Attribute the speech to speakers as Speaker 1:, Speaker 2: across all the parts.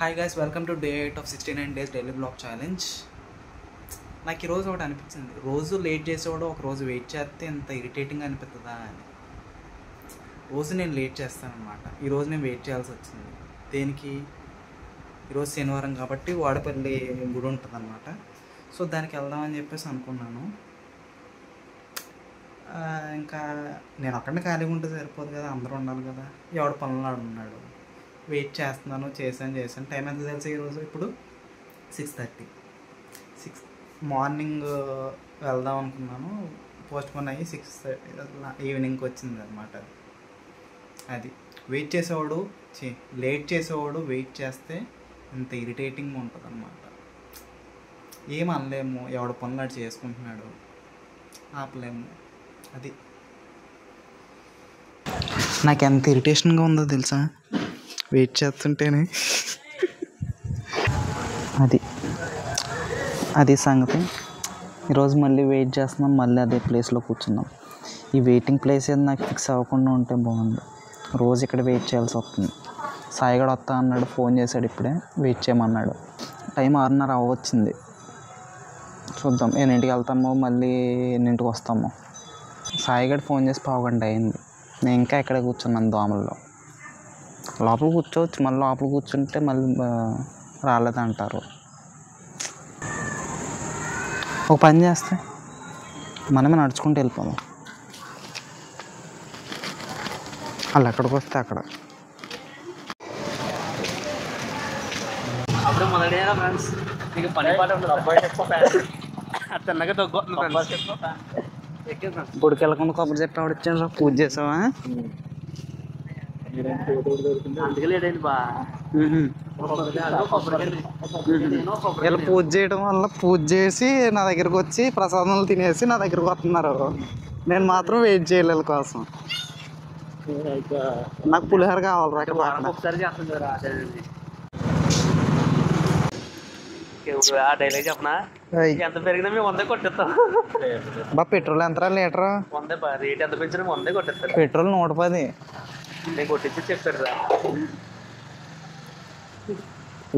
Speaker 1: Hi guys, welcome to day 8 of 69 days daily blog challenge. నాకు ఈరోజు ఒకటి అనిపించింది, రోజు లేట్ చేసేవాడు ఒక రోజు వెయిట్ చేస్తే ఇంత ఇరిటేటింగ్ అనిపిస్తుందా అని. రోజు నేను లేట్ చేస్తాను అనమాట. ఈరోజు నేను వెయిట్ చేయాల్సి వచ్చింది. దేనికి? ఈరోజు శనివారం కాబట్టి వాడపల్లి గుడి ఉంటుంది అనమాట. సో దానికి వెళ్దామని చెప్పేసి అనుకున్నాను. ఇంకా నేను అక్కడనే ఖాళీగా ఉంటే సరిపోదు కదా, అందరూ ఉండాలి కదా. ఎవడ పనులు ఉన్నాడు, వెయిట్ చేస్తున్నాను. చేశాను. టైం ఎంత తెలుసు ఈరోజు? ఇప్పుడు 6:30. మార్నింగ్ వెళ్దాం అనుకున్నాను, పోస్ట్పోన్ అయ్యి 6:30 ఈవినింగ్కి వచ్చింది అనమాట. అది వెయిట్ చేసేవాడు, లేట్ చేసేవాడు వెయిట్ చేస్తే ఇంత ఇరిటేటింగ్ ఉంటుంది అనమాట. ఏం అనలేము, ఎవడ పనులు అటు చేసుకుంటున్నాడు, ఆపలేము. అది నాకు ఎంత ఇరిటేషన్గా ఉందో తెలుసా వెయిట్ చేస్తుంటేనే. అది సంగతి. ఈరోజు మళ్ళీ వెయిట్ చేస్తున్నాం, మళ్ళీ అదే ప్లేస్లో కూర్చున్నాం. ఈ వెయిటింగ్ ప్లేస్ ఏది నాకు ఫిక్స్ అవ్వకుండా ఉంటే బాగుంది. రోజు ఇక్కడ వెయిట్ చేయాల్సి వస్తుంది. సాయిగడు వస్తా అన్నాడు, ఫోన్ చేశాడు, ఇప్పుడే వెయిట్ చేయమన్నాడు. టైం 6:30 అవ్వచ్చింది. చూద్దాం ఎన్నింటికి వెళ్తామో, మళ్ళీ ఎన్నింటికి వస్తామో. సాయిగడు ఫోన్ చేసి 1:15 అయింది. నేను ఇంకా ఇక్కడే కూర్చున్నాను దోమల్లో. లోపల కూర్చోవచ్చు, మళ్ళీ లోపల కూర్చుంటే మళ్ళీ రాలేదంటారు. ఒక పని చేస్తే మనమే నడుచుకుంటూ వెళ్ళిపోదాం. వాళ్ళు ఎక్కడికి వస్తే అక్కడ.
Speaker 2: అప్పుడు మొదలైన ఫ్రెండ్స్ నీకు పని పాట తిన్నగా
Speaker 1: గుడికి వెళ్ళకుండా కొబ్బరి చెప్పి ఆవిడ ఇచ్చాను. పూజ చేసావా?
Speaker 2: అందుకే లేట్ అయింది బా.
Speaker 1: వీళ్ళు పూజ చేయడం వల్ల పూజ చేసి నా దగ్గరకు వచ్చి ప్రసాదాలు తినేసి నా దగ్గరకు వస్తున్నారు. నేను మాత్రం వెయిట్ చేయలేదు కోసం. నాకు పులిహోర కావాలి.
Speaker 2: ఒకసారి చేస్తుంది ఆ డైలాగ్ చెప్పనా? ఎంత పెరిగినా మేము 100 కొట్టేస్తాం.
Speaker 1: బా పెట్రోల్ ఎంత లీటర్?
Speaker 2: 100 బా. రేట్ ఎంత పెంచినా 100 కొట్టేస్తారు.
Speaker 1: పెట్రోల్ 110.
Speaker 2: నేను కొట్టించి చెప్పాడు రా.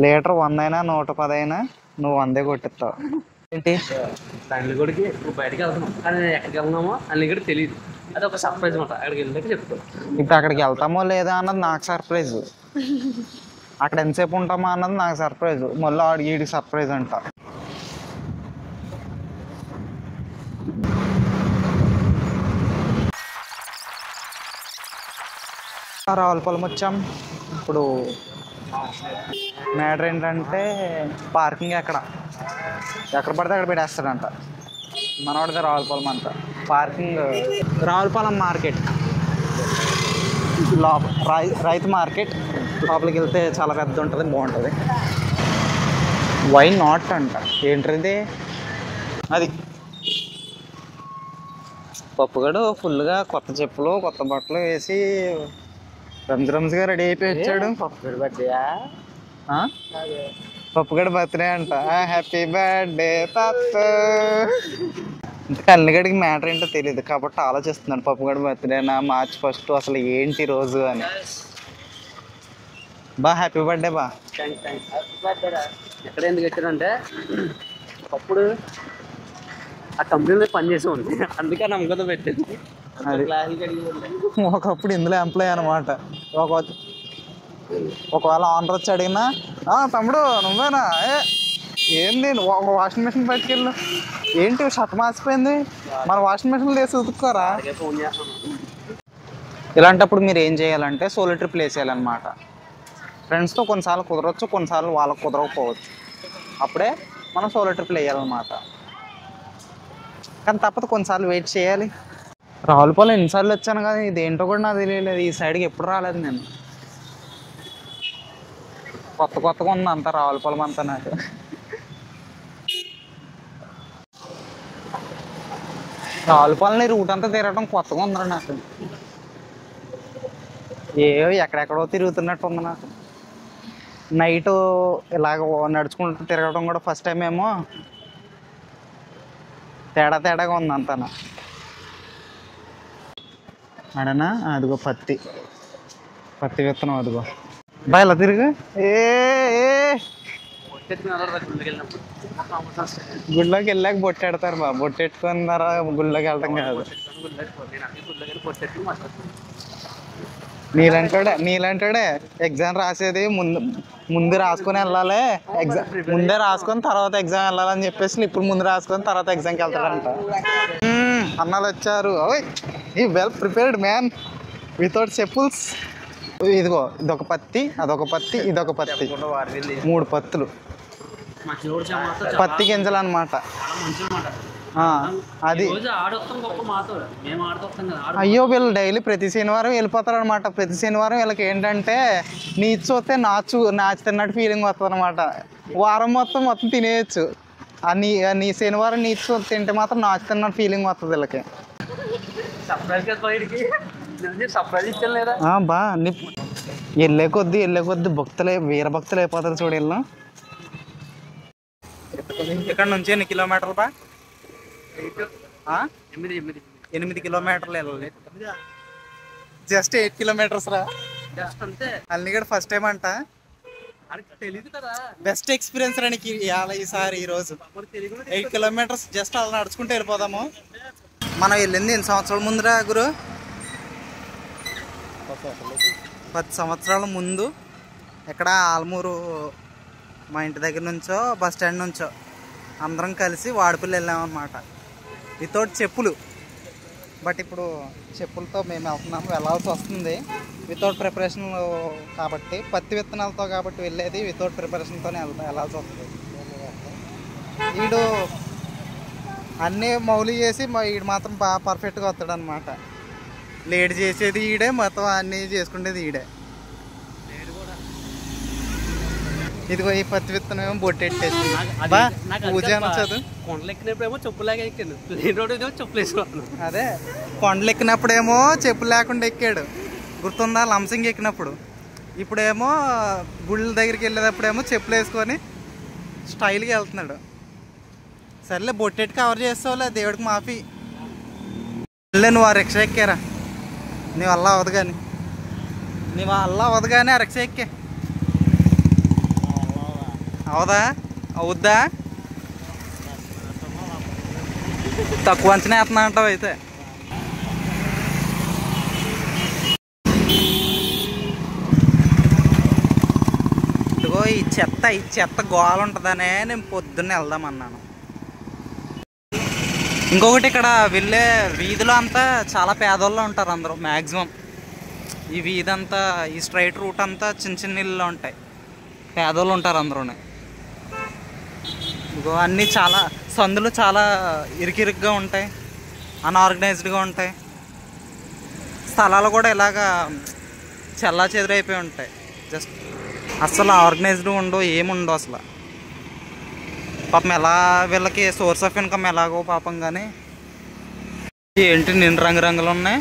Speaker 1: లీటర్ 100 అయినా 110 అయినా నువ్వు 100 కొట్టిస్తావు. ఏంటి
Speaker 2: తండ్రి కొడికి బయటకు వెళ్తున్నాం, అది ఎక్కడికి వెళ్తున్నామో అన్ని కూడా తెలియదు. అది ఒక సర్ప్రైజ్ అనమాట. అక్కడికి వెళ్ళాక చెప్తాం.
Speaker 1: ఇప్పుడు అక్కడికి వెళ్తామో లేదా అన్నది నాకు సర్ప్రైజ్. అక్కడ ఎంతసేపు ఉంటామో అన్నది నాకు సర్ప్రైజ్. మళ్ళీ ఆడికి వీడికి సర్ప్రైజ్ అంట. రావులపాలెం వచ్చాం. ఇప్పుడు మ్యాటర్ ఏంటంటే పార్కింగ్ ఎక్కడ పడితే అక్కడ పెట్టేస్తాడంట మనవాడితే. రావులపాలెం అంట పార్కింగ్. రావులపాలెం మార్కెట్ రైతు మార్కెట్ లోపలికి వెళ్తే చాలా పెద్ద ఉంటుంది, బాగుంటుంది. వై నాట్ అంట. ఏంటిది అది? పప్పుగడు ఫుల్గా కొత్త చెప్పులు కొత్త బట్టలు వేసి రంజుగా రెడీ అయిపోయి వచ్చాడు. పప్పుగడు బర్త్డే అంట. హ్యాపీ బర్త్డే పప్పు. ఇంకా అల్లిగడికి మ్యాటర్ ఏంటో తెలియదు కాబట్టి ఆలోచిస్తున్నాడు, పప్పుగడు బర్త్డేనా, March 1 అసలు ఏంటి రోజు అని. బా హ్యాపీ బర్త్డే బా.
Speaker 2: ఎక్కడ ఎందుకు వచ్చారంటే అప్పుడు ఆ కంపెనీలో పనిచేసి ఉంది, అందుకే నమ్మకంతో పెట్టింది.
Speaker 1: ఒకప్పుడు ఇందులో ఎంప్లాయ్ అనమాట. ఒకవేళ ఆనర్ వచ్చి అడిగినా, తమ్ముడు నువ్వేనా, ఏంది ఒక వాషింగ్ మిషన్ పట్టుకెళ్ళు, ఏంటి షర్ట్ మార్చిపోయింది, మన వాషింగ్ మిషన్ వేసి ఉతుక్కోరా.
Speaker 2: ఫోన్ చేస్తాను.
Speaker 1: ఇలాంటప్పుడు మీరు ఏం చేయాలంటే సోలో ట్రిప్ వేసేయాలన్నమాట. ఫ్రెండ్స్తో కొన్నిసార్లు కుదరవచ్చు, కొన్నిసార్లు వాళ్ళకు కుదరకపోవచ్చు. అప్పుడే మనం సోలో ట్రిప్లు వేయాలన్నమాట. కానీ తప్పదు, కొన్నిసార్లు వెయిట్ చేయాలి. రావులపాలెం ఎన్నిసార్లు వచ్చాను కానీ ఇదేంటో కూడా నాకు తెలియలేదు. ఈ సైడ్కి ఎప్పుడు రాలేదు నేను. కొత్తగా ఉంది అంతా రావులపాలెం అంతా నాకు. రావులపాలెం రూట్ అంతా తిరగడం కొత్తగా ఉందిరా నాకు. ఎక్కడెక్కడో తిరుగుతున్నట్టు ఉంది నాకు. నైట్ ఇలాగ నడుచుకుంటూ తిరగడం కూడా ఫస్ట్ టైం ఏమో. తేడాగా ఉంది అంతా. అడనా అదిగో పత్తి విత్తనం, అదిగో బాయ్ తిరుగు ఏ గుళ్ళోకి వెళ్ళాక బొట్టెడతారు బా బొట్టెట్టుకున్న తర్వాత గుళ్ళోకి వెళ్ళటం కాదు నీలంటాడే ఎగ్జామ్ రాసేది ముందు రాసుకొని వెళ్ళాలి ఎగ్జామ్ ముందే రాసుకొని తర్వాత ఎగ్జామ్ వెళ్ళాలని చెప్పేసి ఇప్పుడు ముందు రాసుకొని తర్వాత ఎగ్జామ్కి వెళ్తాడంట అన్నాలు వచ్చారు ఈ వెల్ ప్రిపేర్డ్ మ్యాన్ వితౌట్ చెప్పుల్స్ ఇదిగో ఇదొక పత్తి అదొక పత్తి ఇదొక పత్తి 3 పత్తులు పత్తి గింజలు అనమాట అది అయ్యో వీళ్ళు డైలీ ప్రతి శనివారం వెళ్ళిపోతారు అనమాట ప్రతి శనివారం వీళ్ళకి ఏంటంటే నీచు చూస్తే నాచు తిన్నట్టు ఫీలింగ్ వస్తుంది అనమాట వారం మొత్తం తినేయచ్చు నీ శనివారం నీచు తింటే మాత్రం నాచు తిన్నట్టు ఫీలింగ్ వస్తుంది వీళ్ళకి బా వెళ్ళే కొద్ది భక్తులే వీర భక్తులు అయిపోతారు చూడు వీళ్ళు ఇక్కడ నుంచి ఎన్ని కిలోమీటర్లు బా 8 కిలోమీటర్లు వెళ్ళాలి జస్ట్ 8 కిలోమీటర్స్ రా అల్లిగడ ఫస్ట్ టైం అంట తెలీదు కదా బెస్ట్ ఎక్స్పీరియన్స్ రానికి ఈసారి ఈరోజు 8 కిలోమీటర్స్ జస్ట్ అలా నడుచుకుంటూ వెళ్ళిపోదాము మనం వెళ్ళింది 8 సంవత్సరాల ముందురా గురు 10 సంవత్సరాల ముందు ఎక్కడ ఆల్మూరు మా ఇంటి దగ్గర నుంచో బస్ స్టాండ్ నుంచో అందరం కలిసి వాడపల్లి వెళ్ళామన్నమాట వితౌట్ చెప్పులు బట్ ఇప్పుడు చెప్పులతో మేము వెళ్ళాల్సి వస్తుంది వితౌట్ ప్రిపరేషన్ కాబట్టి పత్తి విత్తనాలతో కాబట్టి వెళ్ళేది వితౌట్ ప్రిపరేషన్తోనే వెళ్ళాల్సి వస్తుంది వీడు అన్నీ మౌలి చేసి వీడు మాత్రం బాగా పర్ఫెక్ట్గా వస్తాడు అనమాట లేట్ చేసేది ఈడే మొత్తం అన్నీ చేసుకునేది ఈడే ఇదిగో ఈ పత్తి విత్తనం ఏమో బొట్టెట్టేసి పూజ అనొచ్చదు
Speaker 2: కొండలెక్కినప్పుడేమో చెప్పులాగా ఎక్కాను చెప్పులు వేసుకోవాలి
Speaker 1: అదే కొండలెక్కినప్పుడేమో చెప్పులు లేకుండా ఎక్కాడు గుర్తుందా లంసింగ్ ఎక్కినప్పుడు ఇప్పుడేమో గుళ్ళ దగ్గరికి వెళ్ళేటప్పుడేమో చెప్పులు వేసుకొని స్టైల్గా వెళ్తున్నాడు సర్లే బొట్టెట్టు కవర్ చేస్తావులే దేవుడికి మాఫీ నువ్వు ఆ రిక్షా ఎక్కారా నీ వల్ల అవ్వదు కానీ ఆ రిక్షా ఎక్కే అవుద్దా తక్కువ అంచనా వేస్తున్నా అంటావు అయితే ఇదిగో ఈ చెత్త గోల ఉంటుందనే నేను పొద్దున్నే వెళ్దామన్నాను ఇంకొకటి ఇక్కడ వెళ్ళే వీధిలో అంతా చాలా పేదోళ్ళు ఉంటారు అందరూ మ్యాక్సిమం ఈ వీధి అంతా ఈ స్ట్రైట్ రూట్ అంతా చిన్న ఇళ్ళు ఉంటాయి పేదోళ్ళు ఉంటారు అందరూనే ఇదిగో అన్నీ చాలా సందులు చాలా ఇరుకిరుగ్గా ఉంటాయి అన్ఆర్గనైజ్డ్గా ఉంటాయి స్థలాలు కూడా ఇలాగా చెల్లా చెదురైపోయి ఉంటాయి జస్ట్ అసలు ఆర్గనైజ్డ్ ఉండవు ఏముండవు అసలు పాపం ఎలా వీళ్ళకి సోర్స్ ఆఫ్ ఇన్కమ్ ఎలాగో పాపం కానీ ఏంటి నిండు రంగులు ఉన్నాయి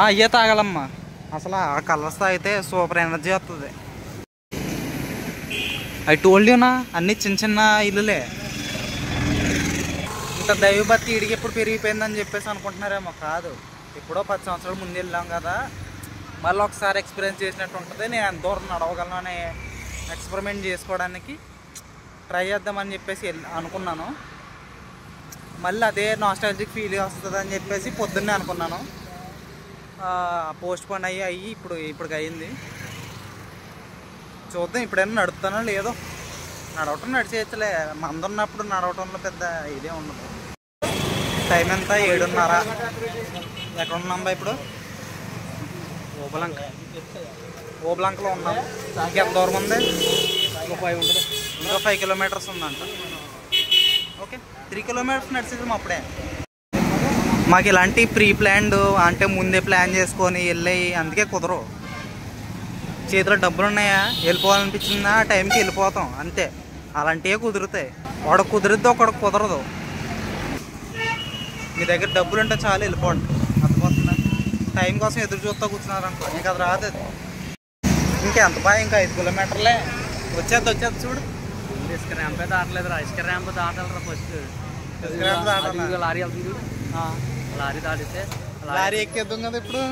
Speaker 1: అయ్యే తాగాలమ్మా అసలు ఆ కలర్స్ తాగితే సూపర్ ఎనర్జీ వస్తుంది అవి టోల్డ్యూనా అన్నీ చిన్న ఇల్లులే ఇంత దైవభక్తి ఇడికి ఎప్పుడు పెరిగిపోయిందని చెప్పేసి అనుకుంటున్నారేమో కాదు ఎప్పుడో 10 సంవత్సరాల ముందు వెళ్ళాం కదా మళ్ళీ ఒకసారి ఎక్స్పీరియన్స్ చేసినట్టు ఉంటుంది నేను ఎంత దూరం నడవగలను అనే ఎక్స్పెరిమెంట్ చేసుకోవడానికి ట్రై చేద్దామని చెప్పేసి అనుకున్నాను మళ్ళీ అదే నాస్టాలజిక్ ఫీల్ వస్తుంది అని చెప్పేసి పొద్దున్నే అనుకున్నాను పోస్ట్ పోన్ అయ్యి ఇప్పుడు అయ్యింది చూద్దాం ఇప్పుడైనా నడుపుతానో లేదో నడవటం నడిచేయచ్చులే మంద ఉన్నప్పుడు నడవటంలో పెద్ద ఇదే ఉండదు టైం ఎంత 7:30 ఎక్కడ ఉన్నాం బా ఇప్పుడు ఓబలంకలో ఉన్నాం ఇంకెంత దూరం ఉంది ఇంకా 5 కిలోమీటర్స్ ఉందంట ఓకే 3 కిలోమీటర్స్ నడిచేద్దాం అప్పుడే మాకు ఇలాంటి ప్రీ ప్లాన్డ్ అంటే ముందే ప్లాన్ చేసుకొని వెళ్ళి అందుకే కుదరవు చేతిలో డబ్బులు ఉన్నాయా వెళ్ళిపోవాలనిపించిందా ఆ టైంకి వెళ్ళిపోతాం అంతే అలాంటివే కుదురుతాయి ఒకడికి కుదిరిద్ది ఒకడికి కుదరదు మీ దగ్గర డబ్బులు ఉంటే చాలు వెళ్ళిపోండి అర్థమవుతుందా టైం కోసం ఎదురు చూస్తూ కూర్చున్నారనుకో ఇంకా అది రాదు ఇంకెంత బాగా ఇంకా 5 కిలోమీటర్లే వచ్చేది చూడు
Speaker 2: ఇసుక ర్యాంపే దాటలేదు రా ఇసుక ర్యాంప్ దాటాలరా ఫస్ట్ లారీ వెళ్తుంది చూడు లారీ దాటితే
Speaker 1: లారీ ఎక్కేద్దాం కదా ఇప్పుడు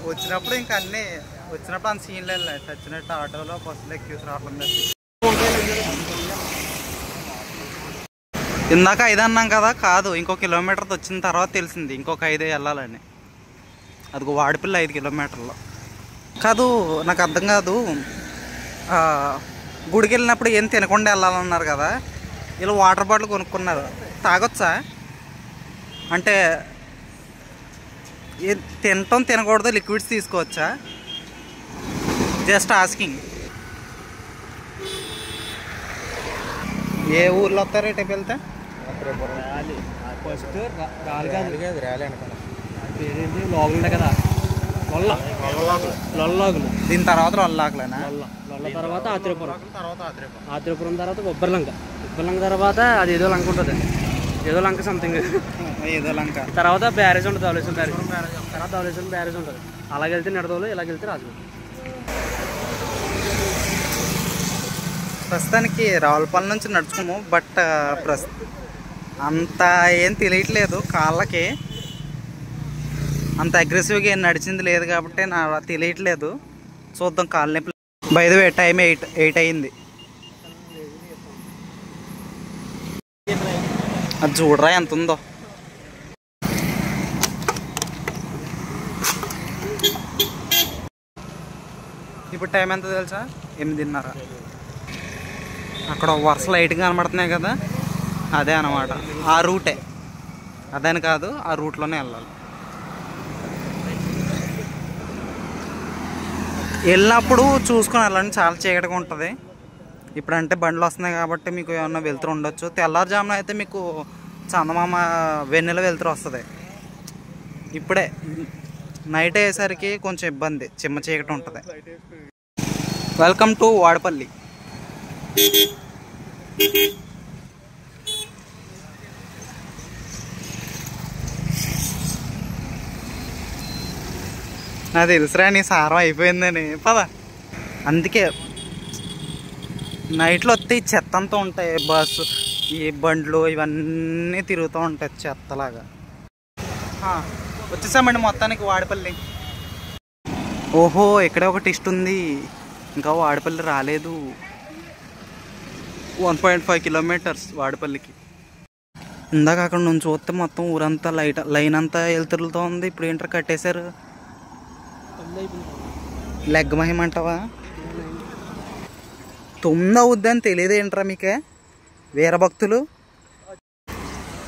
Speaker 1: వచ్చినప్పుడు ఇంకా అన్నీ వచ్చినప్పుడు అంత సీన్లు వెళ్ళాయి. చచ్చినట్టు ఆటోలో బస్సులో ఎక్కి రావడం. ఇందాక 5 అన్నాం కదా, కాదు ఇంకో కిలోమీటర్ వచ్చిన తర్వాత తెలిసింది ఇంకొక 5 వెళ్ళాలని. అది వాడిపిల్ల 5 కిలోమీటర్లు కాదు. నాకు అర్థం కాదు, గుడికి వెళ్ళినప్పుడు ఏం తినకుండా వెళ్ళాలన్నారు కదా, ఇలా వాటర్ బాటిల్ కొనుక్కున్నారు. తాగొచ్చా అంటే తినటం తినకూడదు, లిక్విడ్స్ తీసుకోవచ్చా? Just asking. ఏ ఊర్లో వస్తారు రేపు వెళ్తే?
Speaker 2: ఫస్ట్ పేరేంటి లోగులు ఉంటాయి కదా, లొల్లాగులు.
Speaker 1: దీని తర్వాత లొల్లాకులేనా?
Speaker 2: లొల్ల తర్వాత ఆత్రేయపురం, ఆత్రేయపురం తర్వాత బొబ్బర్లంక తర్వాత అది ఏదో లంక ఉంటుంది, ఏదో లంక సంథింగ్
Speaker 1: ఏదో లంక.
Speaker 2: తర్వాత బ్యారేజ్ ఉంటుంది, ధవళేశ్వరం బ్యారేజ్. తర్వాత ధవళేశ్వరం బ్యారేజ్ ఉంటుంది. అలాగెళ్తే నిడదోలు, ఇలాగెళ్తే రాజమండ్రి.
Speaker 1: ప్రస్తుతానికి రావులపాలెం నుంచి నడుచుకున్నాము. బట్ అంత ఏం తెలియట్లేదు, కాళ్ళకి అంత అగ్రెసివ్గా ఏం నడిచింది లేదు కాబట్టి నాకు తెలియట్లేదు. చూద్దాం కాళ్ళ నొప్పి. బై ది వే టైం 8 అయింది. అది చూడరా ఎంత ఉందో. ఇప్పుడు టైం ఎంత తెలుసా? 8:30. అక్కడ వరుస లైట్గా కనబడుతున్నాయి కదా, అదే అన్నమాట. ఆ రూటే, అదని కాదు, ఆ రూట్లోనే వెళ్ళాలి. వెళ్ళినప్పుడు చూసుకొని వెళ్ళండి, చాలా చీకటిగా ఉంటుంది. ఇప్పుడంటే బండ్లు వస్తున్నాయి కాబట్టి మీకు ఏమన్నా వెళ్తురు ఉండొచ్చు. తెల్లారుజామున అయితే మీకు చందమామ వెన్నెల వెళ్తురు వస్తుంది. ఇప్పుడే నైట్ అయ్యేసరికి కొంచెం ఇబ్బంది, చిమ్మ చీకటి ఉంటుంది. Welcome to Vadapalli. నాకు తెలుసురా నీ సారం అయిపోయిందని. పద. అందుకే నైట్లో వస్తే ఈ చెత్త అంతా ఉంటాయి, బస్సు ఈ బండ్లు ఇవన్నీ తిరుగుతూ ఉంటాయి చెత్తలాగా. వచ్చేసామండి మొత్తానికి వాడపల్లి. ఓహో, ఇక్కడే ఒక టెస్ట్ ఉంది, ఇంకా వాడపల్లి రాలేదు. 1.5 కిలోమీటర్స్ వాడపల్లికి. ఇందాక అక్కడ నుంచి చూస్తే మొత్తం ఊరంతా లైన్ అంతా వెళ్తురులతో ఉంది. ఇప్పుడు ఏంటర్ కట్టేశారు. లెగ్ మహిమంటావా? 9 అవుద్దని తెలియదు ఏంట్రా మీకే వీరభక్తులు?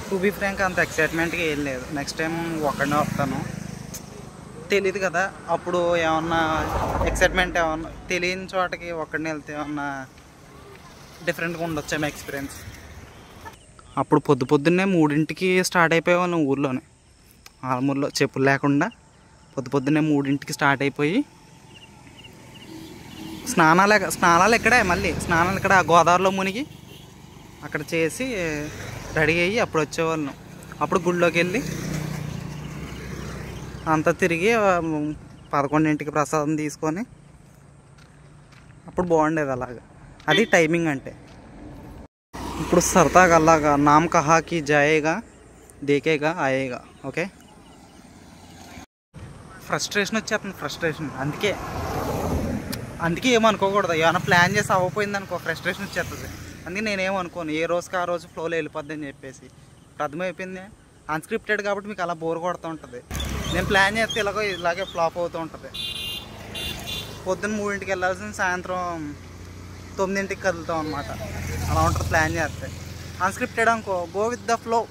Speaker 1: టు బీ ఫ్రాంక్ అంత ఎక్సైట్మెంట్గా ఏం లేదు. నెక్స్ట్ టైం ఒక్కడే వస్తాను. తెలియదు కదా, అప్పుడు ఏమన్నా ఎక్సైట్మెంట్ ఏమన్నా తెలియని చోటకి ఒక్కడిని వెళ్తే ఏమన్నా డిఫరెంట్గా ఉండొచ్చేమో ఎక్స్పీరియన్స్. అప్పుడు పొద్దున్నే 3ంటికి స్టార్ట్ అయిపోయేవాళ్ళం ఊర్లోనే, ఆలమూరులో చెప్పులు లేకుండా. పొద్దున్నే 3ంటికి స్టార్ట్ అయిపోయి స్నానాలు ఇక్కడే, మళ్ళీ స్నానాలు ఇక్కడ గోదావరిలో మునిగి అక్కడ చేసి రెడీ అయ్యి అప్పుడు వచ్చేవాళ్ళం. అప్పుడు గుళ్ళోకి వెళ్ళి అంతా తిరిగి 11ంటికి ప్రసాదం తీసుకొని అప్పుడు బాగుండేది. అలాగా అది టైమింగ్ అంటే. ఇప్పుడు సరదాగా అలాగా నామ్ కహాకి జాయేగా దేకేగా ఆయేగా. ఓకే, ఫ్రస్ట్రేషన్ వచ్చేస్తుంది, ఫ్రస్ట్రేషన్. అందుకే ఏమనుకోకూడదు. ఏమైనా ప్లాన్ చేసి అవ్వకపోయింది అనుకో, ఫ్రస్ట్రేషన్ వచ్చేస్తుంది. అందుకే నేనేమనుకోను, ఏ రోజుకి ఆ రోజు ఫ్లోలో వెళ్ళిపోద్ది అని చెప్పేసి. అర్థమైపోయింది. అన్స్క్రిప్టెడ్ కాబట్టి మీకు అలా బోర్ కొడుతూ ఉంటుంది. నేను ప్లాన్ చేస్తే ఇలాగే ఫ్లాప్ అవుతూ ఉంటుంది. పొద్దున్న 3ంటికి వెళ్ళాల్సిన సాయంత్రం 9ంటికి కదులుతాం అనమాట. అలా ఉంటుంది ప్లాన్ చేస్తే. అన్స్క్రిప్టెడ్ అనుకో, go with the flow.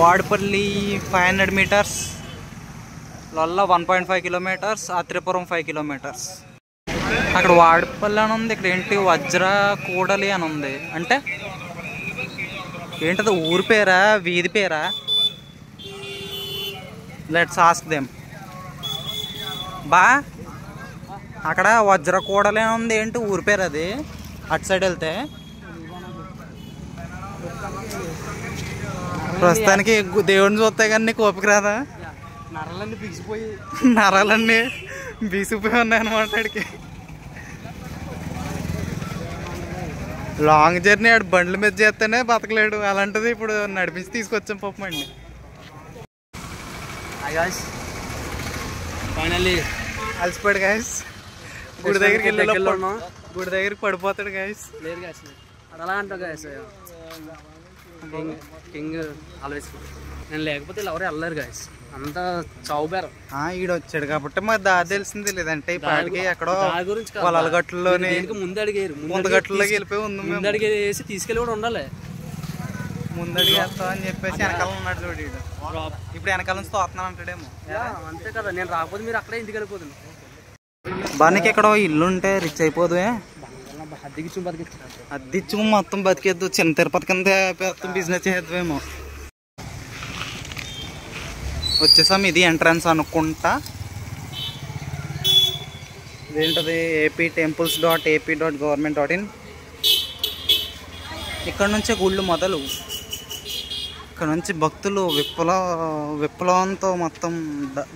Speaker 1: Vadapalli 500 metres, Lolla 1.5 kilometres, Atreyapuram 5 kilometres. అక్కడ వాడపల్లి అని ఉంది, ఇక్కడ ఏంటి వజ్ర కూడలి అని ఉంది. అంటే ఏంటది, ఊరి పేరా వీధి పేరా? Let's ask them. బా అక్కడ వజ్ర కూడలి అని ఉంది, ఏంటి ఊరి పేరు అది? అటు సైడ్ వెళ్తే ప్రస్తుతానికి దేవుడిని చూస్తే కానీ నీకు ఓపిక రాదా? నరాలన్నీ బిగిసిపోయి ఉన్నాయి అన్నమాట. అడికి
Speaker 3: లాంగ్ జర్నీ ఆడు బండ్ల మీద చేస్తేనే బతకలేడు, అలాంటిది ఇప్పుడు నడిపించి తీసుకొచ్చాం పాపం అండి.
Speaker 2: ఫైనల్లీ
Speaker 3: అలసిపోయాడు గాయస్. గుడి దగ్గరికి వెళ్ళి గుడి దగ్గరికి పడిపోతాడు గాయస్.
Speaker 2: లేదు గాయస్, అది అలా అంటావు గాయస్. King always. నేను లేకపోతే ఎవరు వెళ్ళలేరు గాయస్, అంతా చౌబేరు.
Speaker 3: ఈడు వచ్చాడు కాబట్టి మరి దారి తెలిసింది, లేదంటే ఇప్పటికి ఎక్కడో పొలాల గట్లలోనే
Speaker 2: ముందు అడిగారు,
Speaker 3: ముందు గట్లలోకి వెళ్ళిపోయి ఉంది.
Speaker 2: ముందు అడిగేసి తీసుకెళ్ళి కూడా ఉండాలి.
Speaker 3: ముందడిగి వేస్తామని చెప్పేసి వెనకాల ఉన్నాడు చూడు. ఇప్పుడు వెనకాల నుంచి తోస్తున్నాను అంటాడేమో.
Speaker 2: అంతే కదా, నేను రాకపోతే మీరు అక్కడే ఇంటికి వెళ్ళిపోతుంది.
Speaker 3: బానికి ఎక్కడో ఇల్లు ఉంటే రిచ్ అయిపోదువే.
Speaker 2: అద్దెకిచ్చు బతికిచ్చు,
Speaker 3: అద్దిచ్చు మొత్తం బతికేద్దు. చిన్న తిరుపతి కింద మొత్తం బిజినెస్ చేద్దామేమో. వచ్చేసాం, ఇది ఎంట్రన్స్ అనుకుంటా. ఇదేంటది, AP-temples.ap.government.in. ఇక్కడ నుంచే గుళ్ళు మొదలు. ఇక్కడ నుంచి భక్తులు విప్లవంతో మొత్తం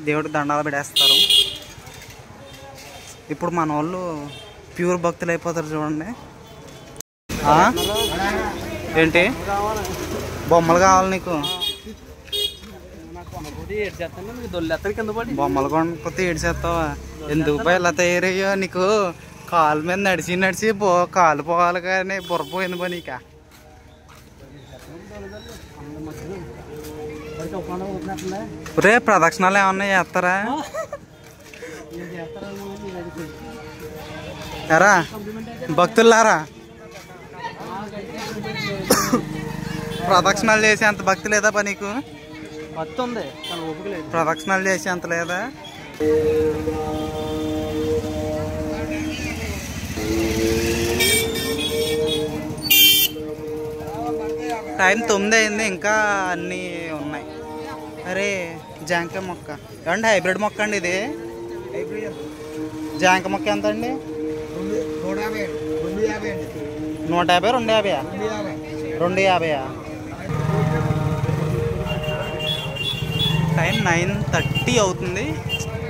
Speaker 3: దేవుడికి దండాలు పెడేస్తారు. ఇప్పుడు మన వాళ్ళు ప్యూర్ భక్తులు అయిపోతారు చూడండి. ఏంటి బొమ్మలు కావాలి నీకు? బొమ్మలు కొనకపోతే ఏడ్చేస్తావా? ఎందుకు పోయి ఇలా తయారయ్యో? నీకు కాలు మీద నడిచి కాలు పోవాలి కానీ బుర్ర పోయింది పో నీక. రే ప్రదక్షిణాలు ఏమన్నా చేస్తారా? ఎరా భక్తులారా, ప్రదక్షిణాలు చేసే అంత భక్తి లేదా పా నీకు? ప్రదక్షిణాలు చేసే అంత లేదా? టైం 9 అయింది, ఇంకా అన్నీ ఉన్నాయి. అరే జాంకాయ మొక్క ఏమండి? హైబ్రిడ్ మొక్క అండి ఇది. జాంకాయ మొక్క ఎంత అండి? 150. 250? 250. టైం 9:30 అవుతుంది.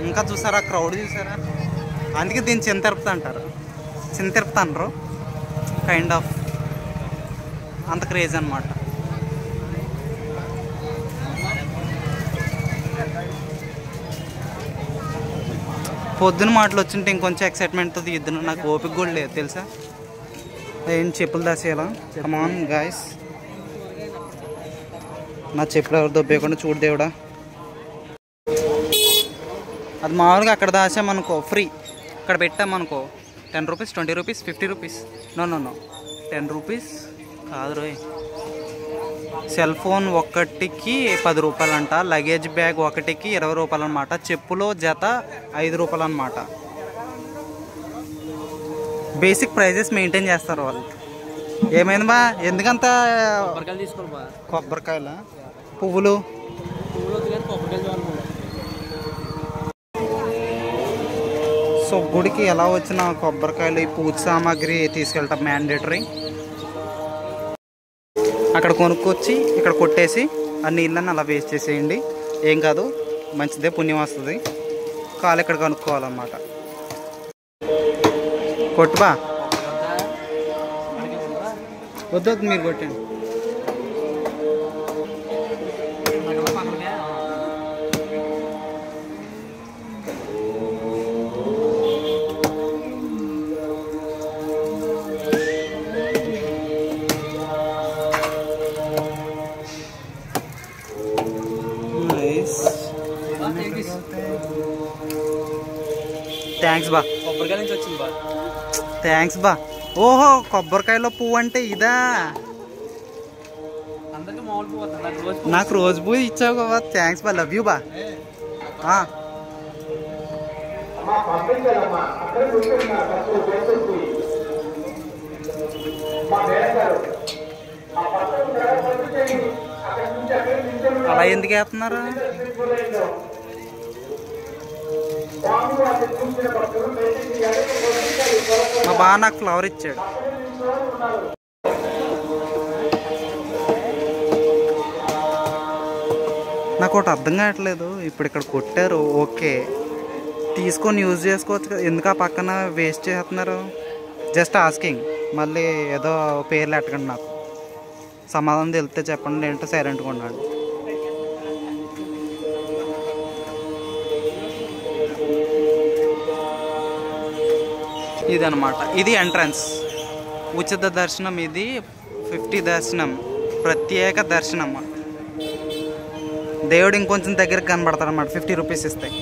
Speaker 3: ఇంకా చూసారా క్రౌడ్ చూసారా? అందుకే దీన్ని చిన్న తిరుపతి అంటారు. చిన్న తిరుపతి అనరు, కైండ్ ఆఫ్ అంత క్రేజ్ అనమాట. పొద్దున మాటలు వచ్చింటే ఇంకొంచెం ఎక్సైట్మెంట్తో తీద్దును. నాకు ఓపిక కూడా లేదు తెలుసా. ఏం చెప్పులు దాసేయాలా? కమాన్ గాయస్, నా చెప్పులు ఎవరు దొబ్బేయకుండా చూడు దేవుడా. అది మామూలుగా అక్కడ దాసామనుకో ఫ్రీ, ఇక్కడ పెట్టామనుకో 10 rupees, 20 rupees, 50 rupees. No 10 rupees కాదు రోయ్. సెల్ ఫోన్ ఒక్కటికి 10 రూపాయలు అంట, లగేజ్ బ్యాగ్ ఒకటికి 20 రూపాయలు అనమాట, చెప్పులో జత 5 రూపాయలు అనమాట. బేసిక్ ప్రైజెస్ మెయింటైన్ చేస్తారు వాళ్ళు. ఏమైంది బా, ఎందుకంత కొబ్బరికాయల పువ్వులు? సో గుడికి ఎలా వచ్చిన కొబ్బరికాయలు, ఈ పూజ సామాగ్రి తీసుకెళ్ళటం మ్యాండేటరీ. అక్కడ కొనుక్కొచ్చి ఇక్కడ కొట్టేసి ఆ నీళ్ళని అలా వేస్ట్ చేసేయండి, ఏం కాదు, మంచిదే, పుణ్యం వస్తుంది. కాలు ఇక్కడ కనుక్కోవాలన్నమాట. కొట్టుబా, వద్దు మీరు కొట్టండి. థ్యాంక్స్ బా.
Speaker 2: కొబ్బరికాయ నుంచి వచ్చింది బా.
Speaker 3: థ్యాంక్స్ బా. ఓహో కొబ్బరికాయలో పువ్వు అంటే ఇదా? నాకు రోజు పువ్వు ఇచ్చావు కదా, థ్యాంక్స్ బా, లవ్ యూ బా. అలా ఎందుకు వేస్తున్నారు? మా బాగా నాకు ఫ్లవర్ ఇచ్చాడు. నాకు ఒకటి అర్థం కావట్లేదు. ఇప్పుడు ఇక్కడ కొట్టారు, ఓకే, తీసుకొని యూజ్ చేసుకోవచ్చు కదా, ఎందుకు ఆ పక్కన వేస్ట్ చేస్తున్నారు? Just asking. మళ్ళీ ఏదో పేర్లు ఎట్టకండి నాకు. సమాధానం తెలిస్తే చెప్పండి, ఏంటో సైలెంట్గా ఉన్నాడు. ఇదనమాట, ఇది ఎంట్రన్స్. ఉచిత దర్శనం. ఇది 50 దర్శనం, ప్రత్యేక దర్శనం. దేవుడు ఇంకొంచెం దగ్గరికి కనబడతాడు అన్నమాట 50 రూపీస్ ఇస్తాయి.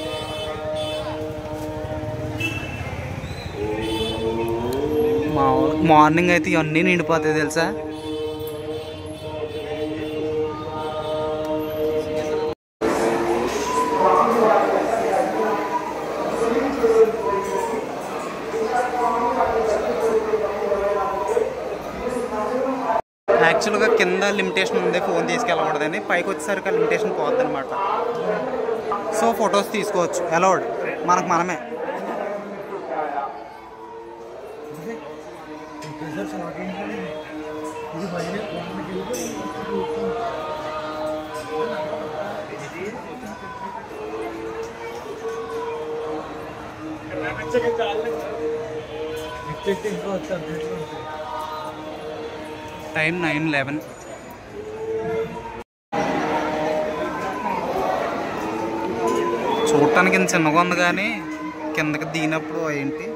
Speaker 3: మార్నింగ్ అయితే ఇవన్నీ నిండిపోతాయి తెలుసా. యాక్చువల్గా కింద లిమిటేషన్ ఉంది, ఫోన్ తీసుకెళ్ళకూడదని. పైకి వచ్చేసరికి ఆ లిమిటేషన్ పోద్ది అనమాట. సో ఫొటోస్ తీసుకోవచ్చు, అలౌడ్, మనకు మనమే. టైం 9:11. చూడటానికి ఇంత చిన్నగా ఉంది కానీ కిందకి దిగినప్పుడు ఏంటి,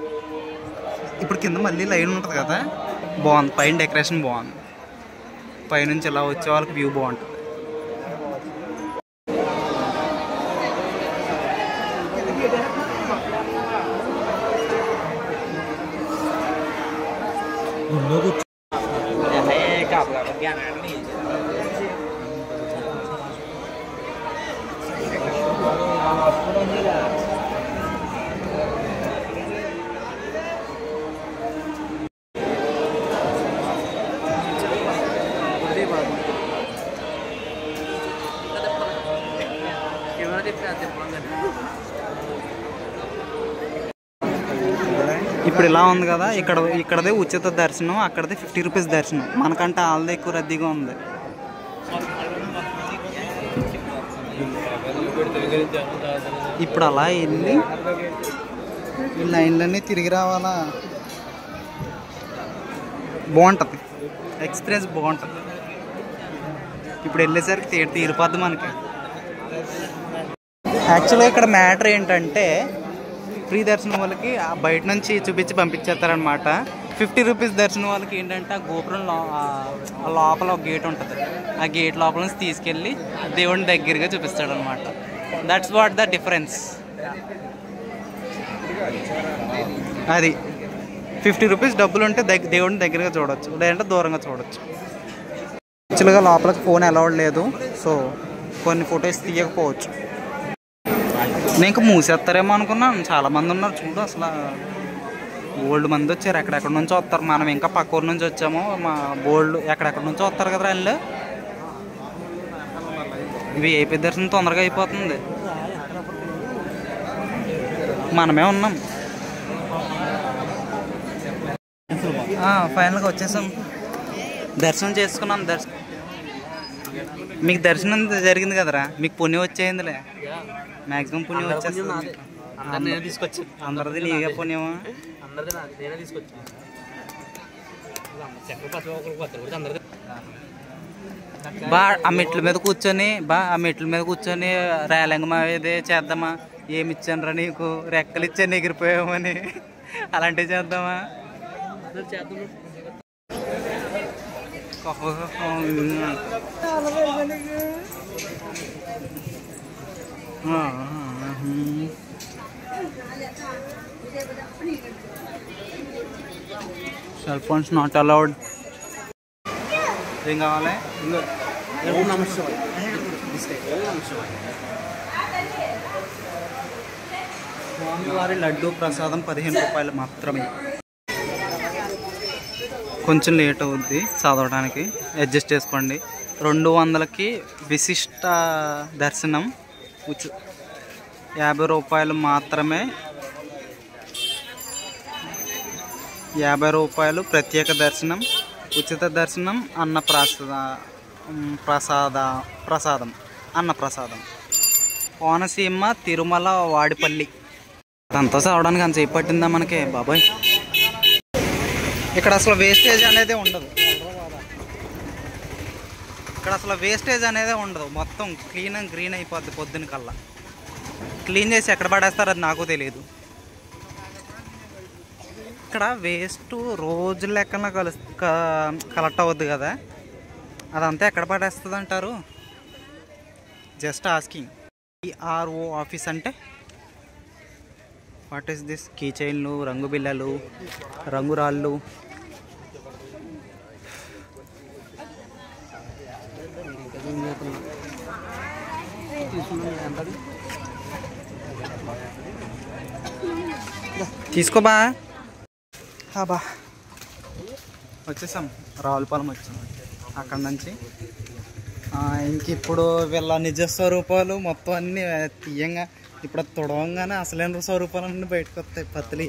Speaker 3: ఇప్పుడు కింద మళ్ళీ లైన్ ఉంటుంది కదా, బాగుంది. పైన డెకరేషన్ బాగుంది. పైనుంచి ఇలా వచ్చే వాళ్ళకి వ్యూ బాగుంటుంది. ఇప్పుడు ఇలా ఉంది కదా, ఇక్కడదే ఉచిత దర్శనం, అక్కడదే 50 రూపీస్ దర్శనం. మనకంటే వాళ్ళదే ఎక్కువ రద్దీగా ఉంది. ఇప్పుడు అలా వెళ్ళి ఈ లైన్లన్నీ తిరిగి రావాలా. బాగుంటుంది, ఎక్స్పీరియన్స్ బాగుంటుంది. ఇప్పుడు వెళ్ళేసరికి తీరిపోద్ది మనకి. యాక్చువల్గా ఇక్కడ మ్యాటర్ ఏంటంటే, ఫ్రీ దర్శనం వాళ్ళకి బయట నుంచి చూపించి పంపించేస్తారనమాట. 50 రూపీస్ దర్శనం వాళ్ళకి ఏంటంటే ఆ గోపురం లోపల ఒక గేట్ ఉంటుంది, ఆ గేట్ లోపల నుంచి తీసుకెళ్ళి దేవుడిని దగ్గరగా చూపిస్తాడు అనమాట. That's what the difference. అది 50 రూపీస్ డబ్బులు ఉంటే దేవుడిని దగ్గరగా చూడవచ్చు, లేదంటే దూరంగా చూడవచ్చు. యాక్చువల్గా లోపలికి ఫోన్ అలౌడ్ లేదు, సో కొన్ని ఫొటోస్ తీయకపోవచ్చు. నేను ఇంకా మూసేస్తారేమో అనుకున్నాను. చాలామంది ఉన్నారు చూడు, అసలు బోల్డ్ మంది వచ్చారు. ఎక్కడెక్కడ నుంచి వస్తారు. మనం ఇంకా పక్క ఊరు నుంచి వచ్చాము. మా బోల్డ్ ఎక్కడెక్కడ నుంచి వస్తారు కదా వాళ్ళు. విఐపి దర్శనం తొందరగా అయిపోతుంది. మనమే ఉన్నాం. ఫైనల్గా వచ్చేసాం, దర్శనం చేసుకున్నాం. మీకు దర్శనం జరిగింది కదరా, మీకు పుణ్యం వచ్చేయిందిలే. మ్యాక్సిమం పుణ్యం వచ్చేస్తుంది. అందరిది నీగా పుణ్యమా? ఆ మెట్ల మీద కూర్చొని రేలంగమా ఏదే చేద్దామా, ఏమి ఇచ్చానురా నీకు, రెక్కలు ఇచ్చాను ఎగిరిపోయామని, అలాంటివి చేద్దామా? Cell phones not allowed. ఏం కావాలి? స్వామివారి లడ్డు ప్రసాదం 15 రూపాయలు మాత్రమే. కొంచెం లేట్ అవుద్ది చదవడానికి, అడ్జస్ట్ చేసుకోండి. 200కి విశిష్ట దర్శనం 50 రూపాయలు మాత్రమే. 50 రూపాయలు ప్రత్యేక దర్శనం, ఉచిత దర్శనం, ప్రసాదం అన్నప్రసాదం. కోనసీమ తిరుమల వాడిపల్లి. అంతా చదవడానికి అంత సేపు పట్టిందా మనకి బాబాయ్? ఇక్కడ అసలు వేస్టేజ్ అనేది ఉండదు. ఇక్కడ అసలు వేస్టేజ్ అనేది ఉండదు. మొత్తం క్లీన్ అండ్ గ్రీన్ అయిపోద్ది. పొద్దున కల్లా క్లీన్ చేసి ఎక్కడ పడేస్తారు అది నాకు తెలియదు. ఇక్కడ వేస్ట్ రోజు లెక్కన కలెక్ట్ అవ్వద్దు కదా, అదంతా ఎక్కడ పడేస్తుంది అంటారు? Just asking. ఈఆర్ఓ ఆఫీస్ అంటే వాట్ ఈస్ దిస్? కీ చైన్లు, రంగు బిళ్ళలు, రంగురాళ్ళు. తీసుకోబా. బా వచ్చేసాం, రావులపాలెం వచ్చాం. అక్కడ నుంచి ఇంక ఇప్పుడు వీళ్ళ నిజ స్వరూపాలు మొత్తం అన్నీ తీయంగా ఇప్పుడు తొడవంగానే అసలైన స్వరూపాలన్నీ బయటకు వస్తాయి. పత్తులు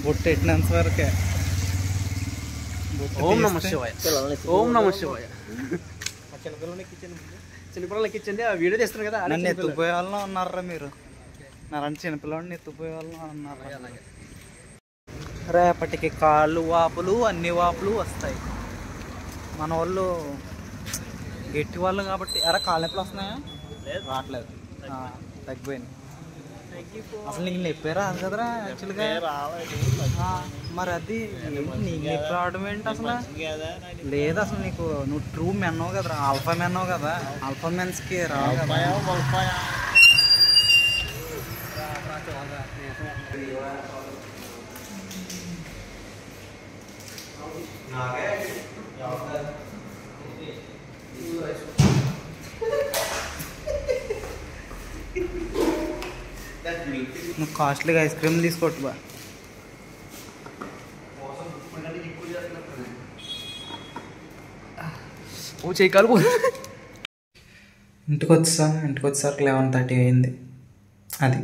Speaker 3: బొట్టు ఎట్టినంత వరకే.
Speaker 2: ఓం నమ శివాయ. ఓం నమ శివాయ. చిన్నపిల్లలకి ఇచ్చండి. ఆ వీడియో తీస్తారు కదా,
Speaker 3: నన్ను ఎత్తుకుపోయే వాళ్ళని ఉన్నారా మీరు? నాలాంటి చిన్నపిల్లవాడిని ఎత్తుకుపోయే వాళ్ళని అన్నారా? రేపటికి కాళ్ళు వాపులు అన్ని వాపులు వస్తాయి. మన వాళ్ళు గట్టి వాళ్ళు కాబట్టి. ఎరా కాళ్ళ నొప్పులు వస్తున్నాయా? రావట్లేదు, తగ్గిపోయింది. అసలు నీకు నొప్పి రాదు కదరా యాక్చువల్గా. మరి అది నీకు నొప్పి రావడం ఏంటి అసలు? లేదు అసలు నీకు, నువ్వు ట్రూ మెన్నో కదరా, ఆల్ఫా మెన్నో కదా. ఆల్ఫా మెన్స్కి రావు కదా. నువ్వు కాస్ట్లీగా ఐస్ క్రీమ్ తీసుకోవచ్చు బా. ఇంటికి వచ్చేసరికి 11:30 అయింది. అది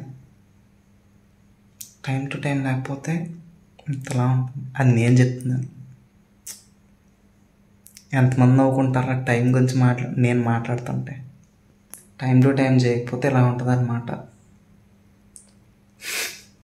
Speaker 3: టైం టు టైం లేకపోతే ఇంతలా ఉంటుంది. అది నేను చెప్తున్నాను. ఎంతమంది నవ్వుకుంటారా టైం గురించి నేను మాట్లాడుతుంటే. టైం టు టైం చేయకపోతే ఇలా ఉంటుంది అన్నమాట.